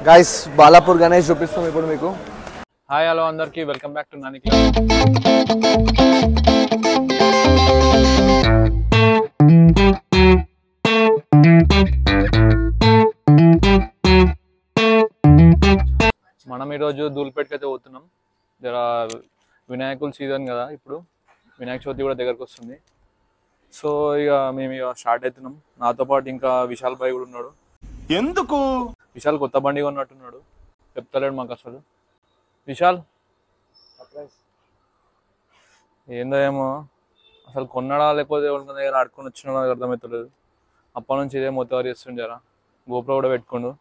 Guys, Balapur Ganesh చూపిస్తాం ఇప్పుడు మీకు. హాయ్ హలో అందరికి welcome back to Nani club. మనం ఈరోజు ధూల్పేట్కి అయితే పోతున్నాం. జర వినాయకుల సీజన్ కదా, ఇప్పుడు వినాయక చవితి కూడా దగ్గరకు వస్తుంది. సో ఇక మేము ఇక స్టార్ట్ అవుతున్నాం. నాతో పాటు ఇంకా విశాల్ భాయ్ కూడా ఉన్నాడు. ఎందుకు విశాల్ కొత్త బండి కొన్నట్టున్నాడు, చెప్తలేడు మాకు అసలు. విశాల్ ఏందో ఏమో అసలు కొన్నాడా లేకపోతే ఎవరి దగ్గర ఆడుకొని వచ్చినా అర్థమవుతలేదు. అప్పటి నుంచి ఇదే మొత్తం చేస్తుండే, జరా గోప్రో కూడా పెట్టుకుండు.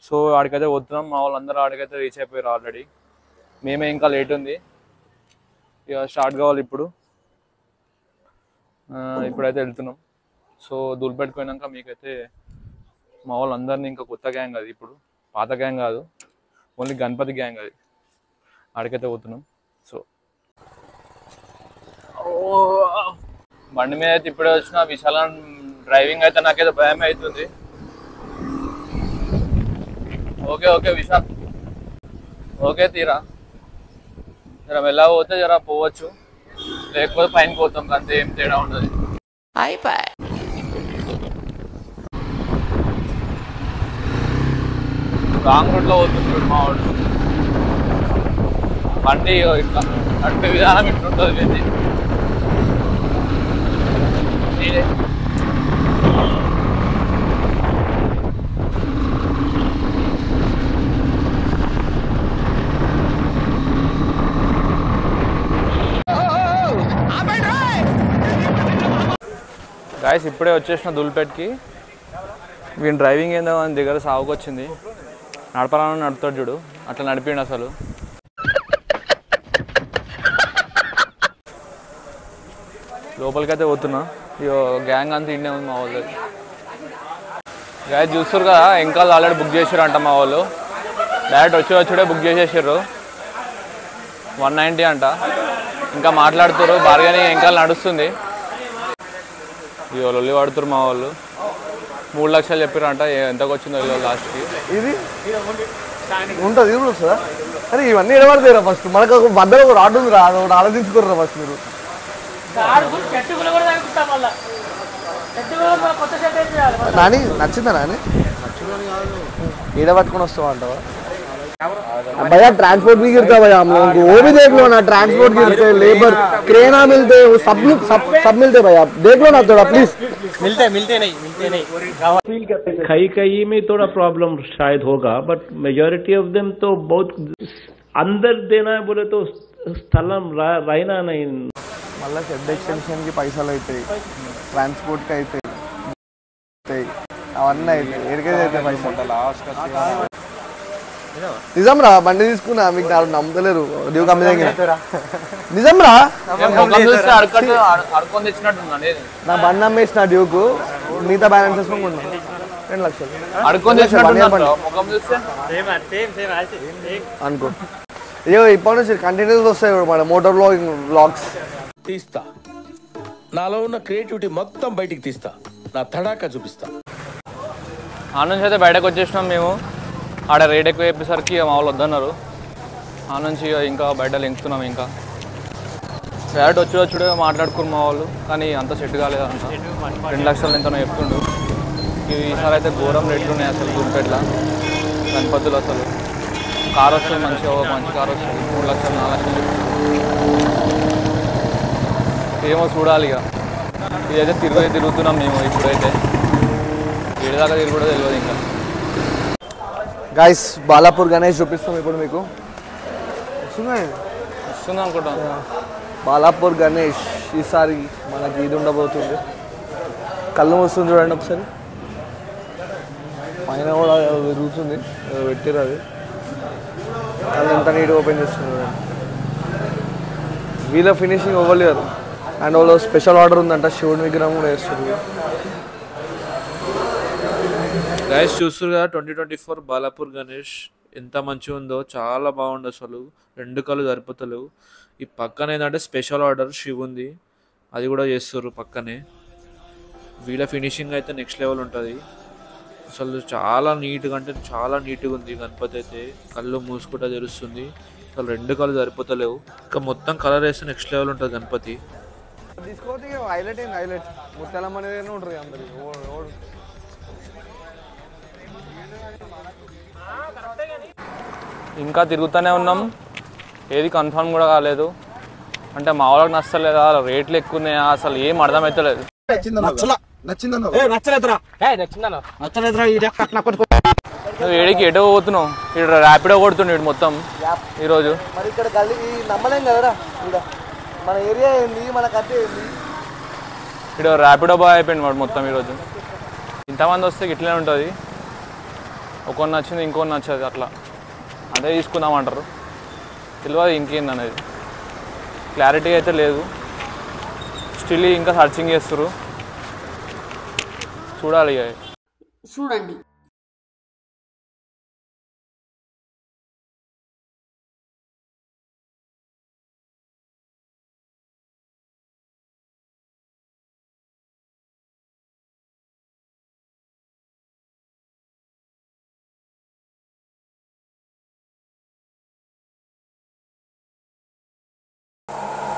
సో ఆడికైతే పోతున్నాం. మా వాళ్ళందరూ ఆడికైతే రీచ్ అయిపోయారు ఆల్రెడీ. మేమే ఇంకా లేట్ ఉంది, ఇక స్టార్ట్ కావాలి ఇప్పుడు. ఇప్పుడైతే వెళ్తున్నాం. సో ధూల్పేట్కి పోయినాక మీకైతే మా వాళ్ళందరినీ, ఇంకా కొత్త గ్యాంగ్ అది, ఇప్పుడు పాత గ్యాంగ్ కాదు, ఓన్లీ గణపతి గ్యాంగ్ అది, ఆడికైతే పోతున్నాం. సో బండి మీద అయితే ఇప్పుడే వచ్చిన. విశాల డ్రైవింగ్ అయితే నాకైతే భయం అవుతుంది. ఓకే ఓకే విశాల్, ఓకే తీరా. జర మెల్లగా పోతే జర పోవచ్చు, లేకపోతే పైన పోతాం, అంతే, ఏం తేడా ఉండదు. రాంగ్ రూట్లో పోతుంది మా వాడు. బండి ఇట్లా నడిపే విధానం ఇట్లుంటుంది. నేనే గాయస్ ఇప్పుడే వచ్చేసిన ధూల్పేట్కి. వీని డ్రైవింగ్ ఏందో అని దగ్గర సాగుకు వచ్చింది. నడపాలని నడుపుతాడు చూడు, అట్లా నడిపిండు అసలు. లోపలికైతే పోతున్నా. ఇగో గ్యాంగ్ అంతా ఇండే ఉంది మా వాళ్ళు. గాయస్ చూస్తారు కదా, ఇంకా ఆల్రెడీ బుక్ చేసారు అంట మా వాళ్ళు. డైరెక్ట్ వచ్చుడే బుక్ చేసేసారు. 190 అంట. ఇంకా మాట్లాడుతారు, బార్గెనింగ్ ఇంకా నడుస్తుంది. ఇగో లొల్లి పడుతున్నారు మా వాళ్ళు. 3 లక్షలు చెప్పారంట, ఎంతకు వచ్చిందో లాస్ట్కి. ఇది ఉంటుంది, ఇది వస్తుందా? అరే ఇవన్నీ ఎడబడతాయిరా ఫస్ట్. మనకు ఒక మధ్యలో ఒక రాడ్ ఉంది రా, అది ఒకటి ఆలోచించుకోర్రా ఫస్ట్ మీరు. నాని నచ్చిందా? నాని ఈడ పట్టుకొని వస్తావా అంటావా? भैया ट्रांसपोर्ट भी गिरता है भैया हम लोगों को, वो भी देख लो ना. ट्रांसपोर्ट गिरते, लेबर क्रेना मिलते, वो सब मिलते भैया, देख लो ना थोड़ा प्लीज. मिलते नहीं कई में थोड़ा प्रॉब्लम शायद होगा, बट मेजॉरिटी ऑफ देम तो बहुत अंदर देना है बोले तो स्थलम रहना नहीं. మళ్ళీ షెడ్ ఎక్స్టెన్షన్ కి పైసలు అవుతాయి, ట్రాన్స్పోర్ట్ కి అవుతాయి, అవన్నీ అవుతాయి. ఎడికైతే అవుతాయి పైసలు. నిజం రా, బండి తీసుకున్నా, మీకు నమ్మతలేరు. డ్యూ కంపెనీ నిజం రా, నా బండి అమ్మేసిన డ్యూకు, మిగతా బ్యాలెన్స్ వేసుకున్నా 2 లక్షలు అనుకో. అయ్యో ఇప్పటి నుంచి కంటిన్యూస్ వస్తాయి మన మోటార్ వ్లాగ్స్. తీస్తా, నాలో ఉన్న క్రియేటివిటీ మొత్తం బయటికి తీస్తా, నా తడాకా చూపిస్తా. ఆ నుంచి అయితే బయటకు వచ్చేసినాం మేము. ఆడ రేట్ ఎక్కువ చెప్పేసరికి మా వాళ్ళు వద్దన్నారు. ఆ నుంచి ఇంకా బయట లెంకుతున్నాం. ఇంకా డైరెక్ట్ వచ్చుడే మాట్లాడుకున్నాం మా వాళ్ళు, కానీ అంత సెట్ కాలేదంట. 2 లక్షలు ఎంతనో చెప్తుండు. ఈసారి అయితే ఘోరం రేట్లు ఉన్నాయి అసలు ధూల్పేట్ల. గణపతులు అసలు కార్ వస్తుంది, మంచి కార్ వస్తుంది, 3 లక్షలు 4 లక్షలు ఏమో చూడాలి. ఇక ఇదైతే తిరుగుతున్నాం మేము. ఇప్పుడైతే ఏడుదాకా తిరిగి కూడా తెలియదు ఇంకా. గైస్ బాలాపూర్ గణేష్ చూపిస్తాం ఇప్పుడు మీకు. వస్తుంది అనుకుంటాం. బాలాపూర్ గణేష్ ఈసారి మనకి ఇది ఉండబోతుంది. కళ్ళు వస్తుంది చూడండి ఒకసారి, పైన కూడా తిరుగుతుంది, పెట్టారు అది. కళ్ళు ఎంత నీట్గా ఓపెన్ చేస్తుంది చూడండి. వీళ్ళ ఫినిషింగ్ ఇవ్వలేరు. అండ్ వాళ్ళు స్పెషల్ ఆర్డర్ ఉందంట, శివుడి విగ్రహం కూడా వేస్తుంది. గైస్ చూస్తారు కదా, 2024 బాలాపూర్ గణేష్ ఎంత మంచిగా ఉందో, చాలా బాగుంది అసలు. 2 కళ్ళు సరిపోతలేవు. ఈ పక్కన ఏంటంటే స్పెషల్ ఆర్డర్ శివుంది, అది కూడా చేస్తారు పక్కనే. వీళ్ళ ఫినిషింగ్ అయితే నెక్స్ట్ లెవెల్ ఉంటుంది. అసలు చాలా నీట్గా అంటే చాలా నీట్గా ఉంది గణపతి అయితే. కళ్ళు మూసుకుంటా తెలుస్తుంది. అసలు 2 కళ్ళు సరిపోతలేవు. ఇంకా మొత్తం కలర్ వేస్తే నెక్స్ట్ లెవెల్ ఉంటుంది గణపతి. తీసుకోతే హైలైట్ ఏంది హైలైట్ ముత్తలమ్మనే ఉంటుంది అందరికి. ఇంకా తిరుగుతూనే ఉన్నాం, ఏది కన్ఫర్మ్ కూడా కాలేదు. అంటే మా వాళ్ళకి నచ్చలేదా, రేట్లు ఎక్కువ ఉన్నాయా, అసలు ఏం అర్థమవుతలేదు. నువ్వు ఏడికి ఎటో పోతున్నావు? ఇక్కడ ర్యాపిడో కొడుతుండే మొత్తం ఈరోజు. మరి ఇక్కడ గల్లీ నమ్మలేం కదరా, ఇక్కడ మన ఏరియా ఏంది, మన కథ ఏంది. ఇక్కడ ర్యాపిడో బాయ్ అయిపోయింది వాడు మొత్తం ఈరోజు. ఇంతమంది వస్తే ఇట్లనే ఉంటుంది, ఒకటి నచ్చింది ఇంకొకటి నచ్చదు, అట్లా అదే తీసుకుందామంటారు. తెలియదు ఇంకేంది అనేది, క్లారిటీ అయితే లేదు. స్టిల్ ఇంకా సర్చింగ్ చేస్తారు, చూడాలి. చూడండి.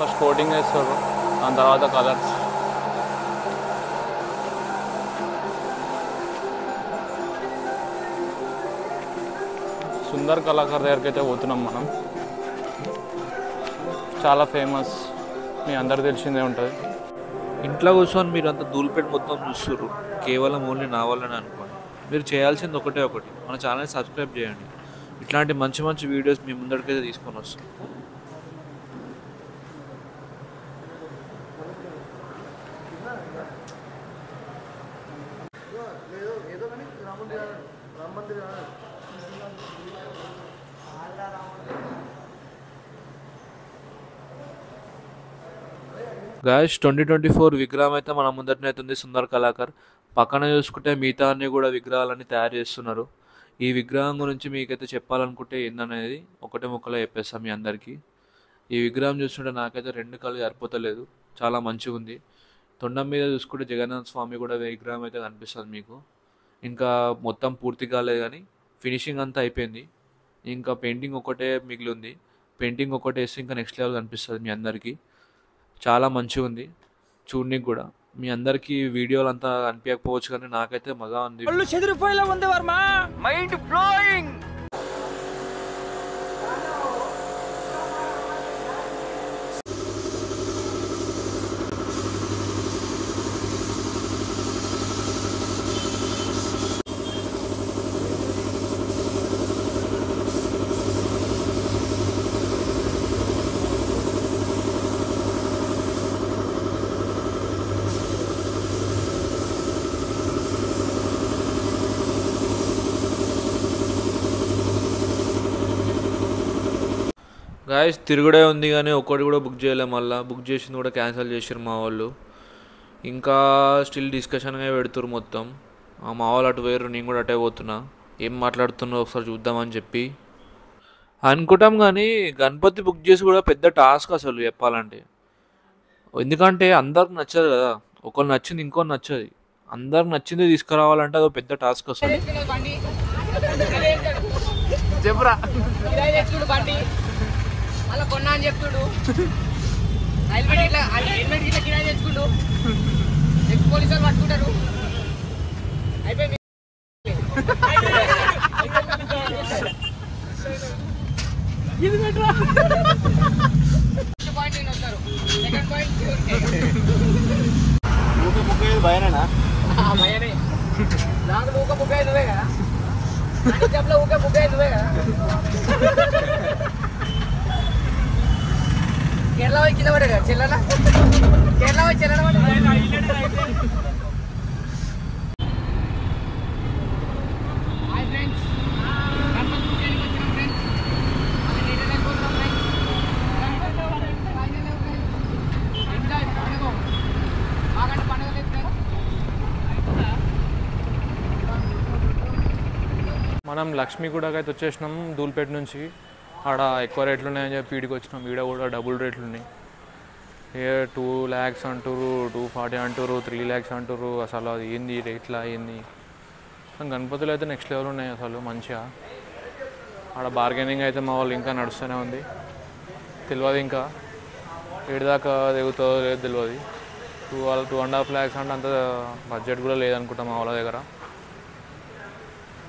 ఫస్ట్ కోటింగ్ వేస్తారు, దాని తర్వాత కలర్స్. సుందర్ కళాకారు దగ్గరికి అయితే పోతున్నాం మనం. చాలా ఫేమస్, మీ అందరు తెలిసిందే ఉంటుంది. ఇంట్లో కూర్చొని మీరు అంతా ధూళిపేట మొత్తం చూస్తుర్రు, కేవలం ఓన్లీ నా వల్లనే అనుకోండి. మీరు చేయాల్సింది ఒకటి, మన ఛానల్ని సబ్స్క్రైబ్ చేయండి. ఇట్లాంటి మంచి మంచి వీడియోస్ మీ ముందరికైతే తీసుకొని వస్తాం. గాయస్ 2024 విగ్రహం అయితే మన ముందరనే ఉంది, సుందర్ కళాకార్. పక్కన చూసుకుంటే మిగతా అన్ని కూడా విగ్రహాలన్నీ తయారు చేస్తున్నారు. ఈ విగ్రహం గురించి మీకైతే చెప్పాలనుకుంటే ఏందనేది ఒకటే ముక్కలో చెప్పేస్తాం మీ అందరికీ. ఈ విగ్రహం చూస్తుంటే నాకైతే 2 కళ్ళు సరిపోతలేదు, చాలా మంచిగా ఉంది. తొండం మీద చూసుకుంటే జగన్నాథ స్వామి కూడా విగ్రహం అయితే కనిపిస్తుంది మీకు. ఇంకా మొత్తం పూర్తి కాలేదు కానీ ఫినిషింగ్ అంతా అయిపోయింది. ఇంకా పెయింటింగ్ ఒకటే మిగిలి ఉంది. పెయింటింగ్ ఒకటి వేస్తే ఇంకా నెక్స్ట్ లెవెల్ కనిపిస్తుంది మీ అందరికీ. చాలా మంచిగా ఉంది చూడడానికి కూడా. మీ అందరికీ వీడియోలు అంతా అనిపించకపోవచ్చు కానీ నాకైతే మజా ఉంది. గాయస్ తిరుగుడే ఉంది కానీ ఒక్కటి కూడా బుక్ చేయలేము. మళ్ళీ బుక్ చేసింది కూడా క్యాన్సిల్ చేసారు మా వాళ్ళు. ఇంకా స్టిల్ డిస్కషన్గా పెడుతురు మొత్తం. మా వాళ్ళు అటు వేరు, నేను కూడా అటే పోతున్నా. ఏం మాట్లాడుతున్నా ఒకసారి చూద్దామని చెప్పి అనుకుంటాం. కానీ గణపతి బుక్ చేసి కూడా పెద్ద టాస్క్ అసలు చెప్పాలంటే. ఎందుకంటే అందరికి నచ్చదు కదా, ఒకరు నచ్చింది ఇంకోటి నచ్చదు. అందరికి నచ్చింది తీసుకురావాలంటే అదో పెద్ద టాస్క్ అసలు. చెప్పరా అలా కొన్నా అని చెప్తుడు, హెల్మెట్ ఇట్లా కిరాయి తెచ్చుకుంటూ పోలీసు వాళ్ళు పట్టుకుంటారు. అయిపోయింది. పాయింట్ నేను వస్తారు, సెకండ్ పాయింట్ భయనేనా? భయనే. దాంట్లో ఊక బుక్ అవుతుందే కదా, చెప్పలో ఊకే బుక్ అవుతుందే కదా. కేరళ పోయి కింద పడే కదా చెల్లెల, కేరళ పోయి చెల్లెల పడే. హాయ్ ఫ్రెండ్స్, గణపతి బుక్ చేయడానికి వచ్చినాం ఫ్రెండ్స్. అది రిటర్న్ అయిపోతున్నాం ఫ్రెండ్స్. ఎంజాయ్ పండుగ, బాగా పండుగ లేదు ఫ్రెండ్స్. మనం లక్ష్మీగూడకి అయితే వచ్చేసినాం ధూల్పేట నుంచి. ఆడ ఎక్కువ రేట్లు ఉన్నాయని చెప్పి వీడికి వచ్చినాం. ఈడ కూడా డబుల్ రేట్లు ఉన్నాయి. ఏ 2 lakhs అంటారు, 240 అంటారు, 3 lakhs అంటారు. అసలు అది ఏంది రేట్లా ఏంది గణపతులు అయితే నెక్స్ట్ లెవెల్ ఉన్నాయి అసలు మంచిగా. ఆడ బార్గెనింగ్ అయితే మా వాళ్ళు ఇంకా నడుస్తూనే ఉంది. తెలియదు ఇంకా ఏడుదాకా దిగుతుందో లేదో తెలియదు. 2.5 lakhs అంటే అంత బడ్జెట్ కూడా లేదనుకుంటా మా వాళ్ళ దగ్గర.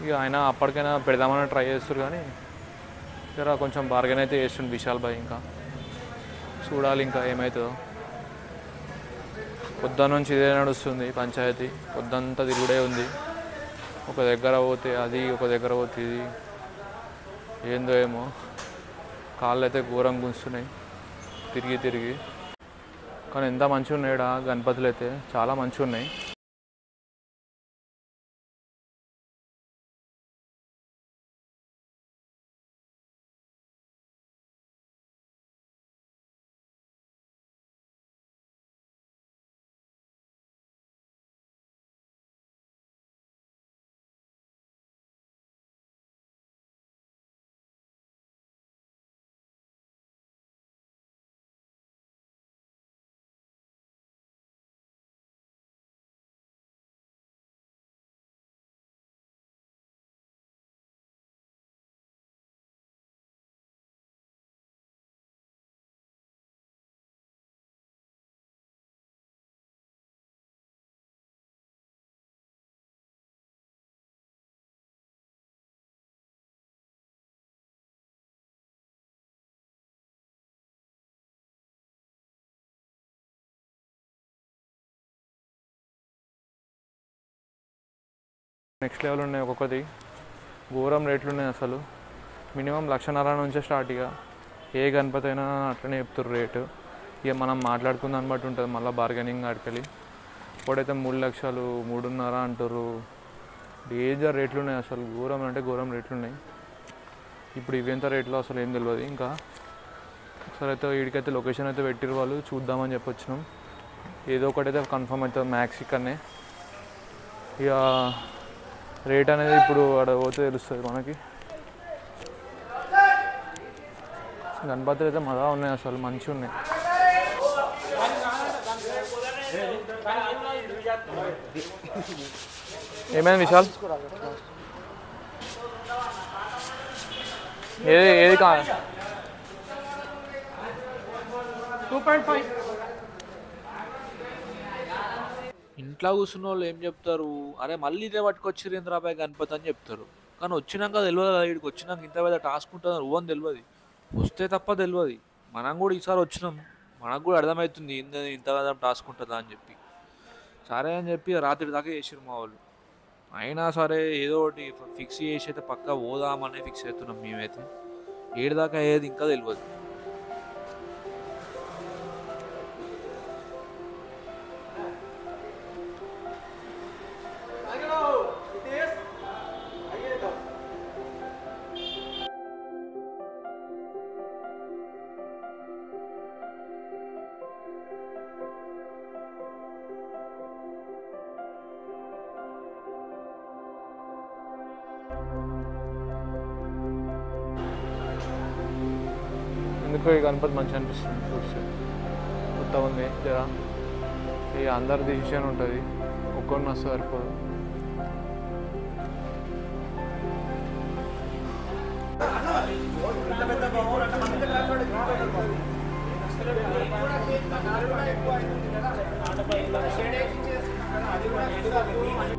ఇక ఆయన అప్పటికైనా పెడదామని ట్రై చేస్తారు కానీ జర కొంచెం బార్గెన్ అయితే చేస్తుండు విశాల్ భాయ్. ఇంకా చూడాలి ఇంకా ఏమవుతుందో. పొద్దున్న నుంచి ఇదే నడుస్తుంది పంచాయతీ, పొద్దంతా తిరుగుడే ఉంది. ఒక దగ్గర పోతే అది, ఒక దగ్గర పోతే ఇది, ఏందో ఏమో కాళ్ళు అయితే ఘోరం గుంస్తున్నాయి తిరిగి తిరిగి. కానీ ఎంత మంచిగా ఉన్నాయా గణపతులు అయితే, చాలా మంచిగా ఉన్నాయి. నెక్స్ట్ లెవెల్ ఉన్నాయి, ఒక్కొక్కటి ఘోరం రేట్లు ఉన్నాయి అసలు. మినిమం 1,50,000 నుంచే స్టార్ట్. ఇక ఏ గణపతి అయినా అట్లనే చెప్తారు రేటు. ఇక మనం మాట్లాడుకున్న దాన్ని బట్టి ఉంటుంది మళ్ళీ బార్గెనింగ్ ఆడికెళ్ళి. ఇప్పుడైతే 3 లక్షలు 3.5 అంటారు. డేంజర్ రేట్లు ఉన్నాయి అసలు, ఘోరం అంటే ఘోరం రేట్లు ఉన్నాయి. ఇప్పుడు ఇవెంత రేట్లో అసలు ఏం తెలియదు. ఇంకా ఒకసారి అయితే వీడికైతే లొకేషన్ అయితే పెట్టిరు వాళ్ళు, చూద్దామని చెప్పొచ్చినాం. ఏదో ఒకటైతే కన్ఫర్మ్ అవుతుంది మ్యాక్స్ ఇక్కడనే. ఇక రేట్ అనేది ఇప్పుడు అక్కడ పోతే తెలుస్తుంది మనకి. గణపతులు అయితే మజా ఉన్నాయి అసలు, మంచిగా ఉన్నాయి. ఏమైంది విశాల్? ఏది కావాలి? 2.5. ఇంట్లో కూర్చున్న వాళ్ళు ఏం చెప్తారు, అరే మళ్ళీ ఇదే పట్టుకొచ్చి రేంద్రాబాయ్ గణపతి అని చెప్తారు. కానీ వచ్చినాక తెలియదు కదా, వీడికి వచ్చినాక ఇంత పెద్ద టాస్క్ ఉంటుందని ఓన్ తెలియదు, వస్తే తప్ప తెలియదు. మనం కూడా ఈసారి వచ్చినాం, మనకు కూడా అర్థమవుతుంది ఇంత పెద్ద టాస్క్ ఉంటుందా అని చెప్పి. సరే అని చెప్పి రాత్రి దాకా చేసారు మా వాళ్ళు. అయినా సరే ఏదో ఒకటి ఫిక్స్ చేసి అయితే పక్కా పోదామనే ఫిక్స్ అవుతున్నాం మేమైతే. 7 దాకా అయ్యేది ఇంకా తెలియదు. ఎందుకో ఈ గణపతి మంచిగా అనిపిస్తుంది చూస్తే. కొత్త ఉంది జరా. ఇక అందరి డిసిషన్ ఉంటుంది, ఒక్కరిని వస్తే సరిపోదు.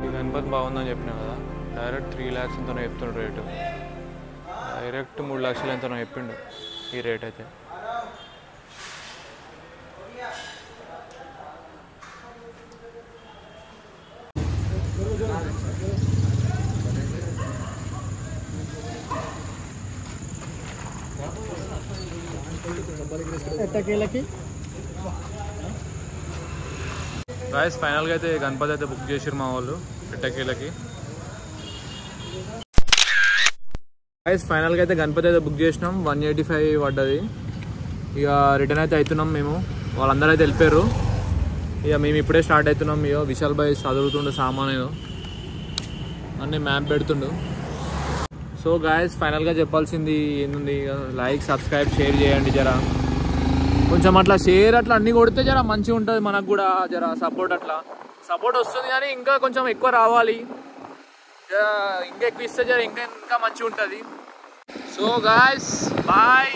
ఈ గణపతి బాగుందని చెప్పినా కదా, డైరెక్ట్ 3 lakhs ఎంతనో చెప్తుండ్రు రేటు. డైరెక్ట్ 3 లక్షలు ఎంతనో చెప్పిండు ఈ రేట్ అయితే. గాయ్స్ ఫైనల్గా అయితే గణపతి అయితే బుక్ చేసారు మా వాళ్ళు ఎట్టకేలకి. గాయ్స్ ఫైనల్గా అయితే గణపతి అయితే బుక్ చేసినాం, 185 పడ్డది. ఇక రిటర్న్ అయితే అవుతున్నాం మేము. వాళ్ళందరూ అయితే వెళ్ళిపోయారు. ఇక మేము ఇప్పుడే స్టార్ట్ అవుతున్నాం. ఇక విశాల్ భాయ్ చదువుతుండు సామాన్ ఏదో అన్నీ మ్యాప్ పెడుతుండు. సో గాయ్స్ ఫైనల్గా చెప్పాల్సింది ఏంది, లైక్ సబ్స్క్రైబ్ షేర్ చేయండి జరా. కొంచెం అట్లా షేర్ అట్లా అన్నీ కొడితే జర మంచిగా ఉంటుంది, మనకు కూడా జర సపోర్ట్ అట్లా సపోర్ట్ వస్తుంది. కానీ ఇంకా కొంచెం ఎక్కువ రావాలి, ఇంకా ఎక్కువ ఇస్తే ఇంకా మంచిగా ఉంటుంది. So guys bye.